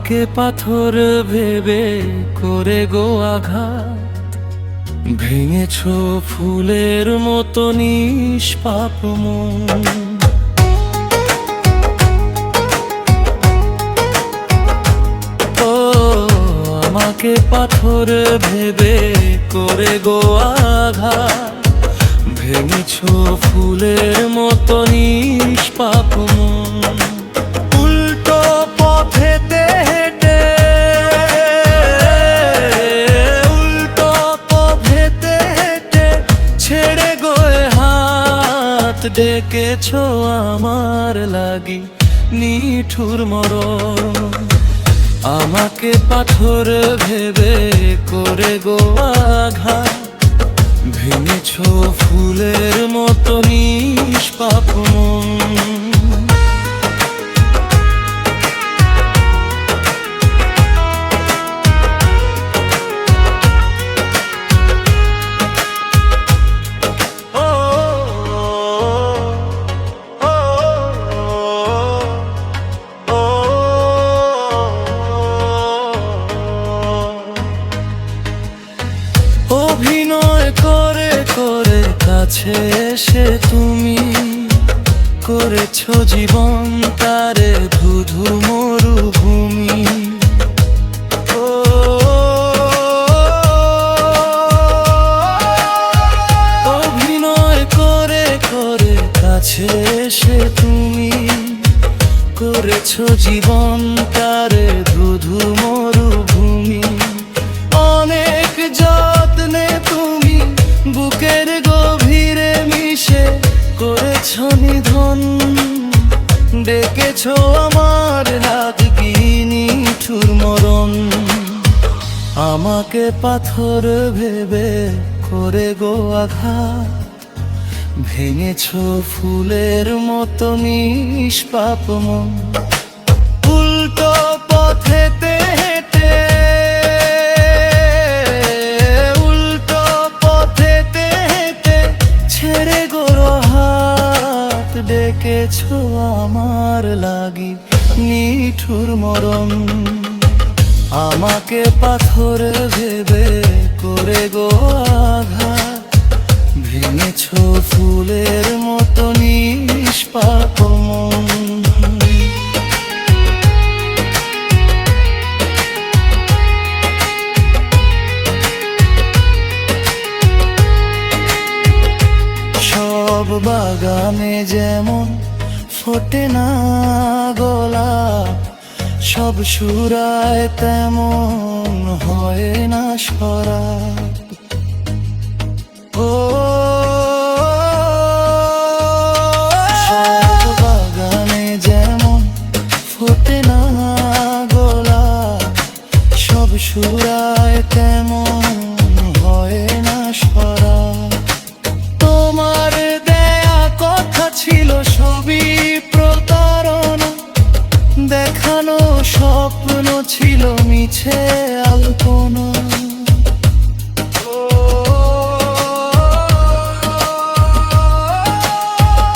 আমাকে পাথর ভেবে করে গো আঘাত, ভেঙেছ ফুলের মতো নিষ্পাপ মন। ও আমাকে পাথর ভেবে করে গো আঘাত, ভেঙেছ ফুলের মতো নিষ্পাপ মন। উল্টো পথেতে হেঁটে, উল্টো পথেতে হেঁটে ছেড়ে গয়ে হাত ডেকেছ আমার লাগি নিঠুর মরণ। আমাকে পাথর ভেবে করে গো আঘাত, ভেঙেছ ফুলের মতো নিষ্পাপ মন। অভিনয় করে করে কাছে এসে তুমি করেছ জীবন তারে ধুধু মরুভূমি। ও অভিনয় করে করে কাছে এসে তুমি করেছ জীবন তারে ধুধু মরুভূমি। অনেক যত্নে তুমি বুকের গভীরে মিশে করেছ নিধন, ডেকেছ আমার লাগি নিঠুর মরণ। আমাকে পাথর ভেবে করে গো আঘাত, ভেঙেছ ফুলের মতো নিষ্পাপ মন। উল্টো পথেতে হেঁটে, উল্টো পথেতে হেঁটে ছেড়ে গো হাত ডেকেছ আমার লাগি নিঠুর মরণ। আমাকে পাথর ভেবে করে গো আঘাত, ভেঙেছ ফুলের মতো নিষ্পাপ মন। সব বাগানে যেমন ফোটে না গোলাপ, সব সুরায় তেমন হয় না শরাব। ও সব বাগানে যেমন ফোটে না গোলাপ, সব সুরায় তেমন হয় না শরাব। তোমার দেয়া কথা ছিল সবই প্রতারণা, দেখানো স্বপ্ন ছিল মিছে আলপনা।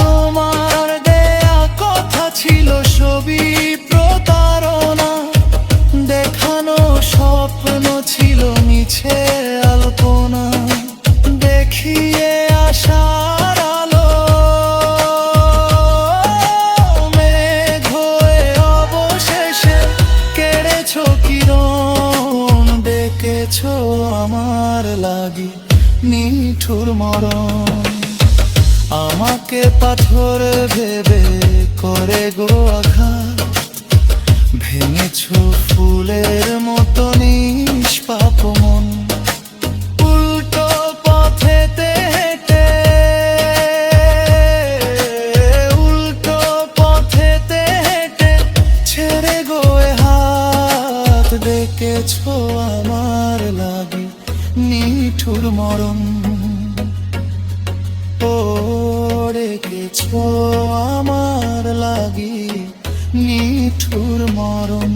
তোমার দেয়া কথা ছিল সবই প্রতারণা, দেখানো স্বপ্ন ছিল মিছে আলপনা। দেখিয়ে আশার আলো মেঘ হয়ে অবশেষে কেড়েছ কিরণ, ডেকেছ আমার লাগি নিঠুর মরণ। আমাকে পাথর ভেবে করে গো আঘাত, ভেঙেছ ফুলের মতো নিষ্পাপ মন। উল্টো পথেতে হেঁটে, উল্টো পথেতে হেঁটে ছেড়ে গয়ে হাত ডেকেছ আমার লাগি নিঠুর মরণ। ও ডেকেছ আমার লাগি নিঠুর মরণ।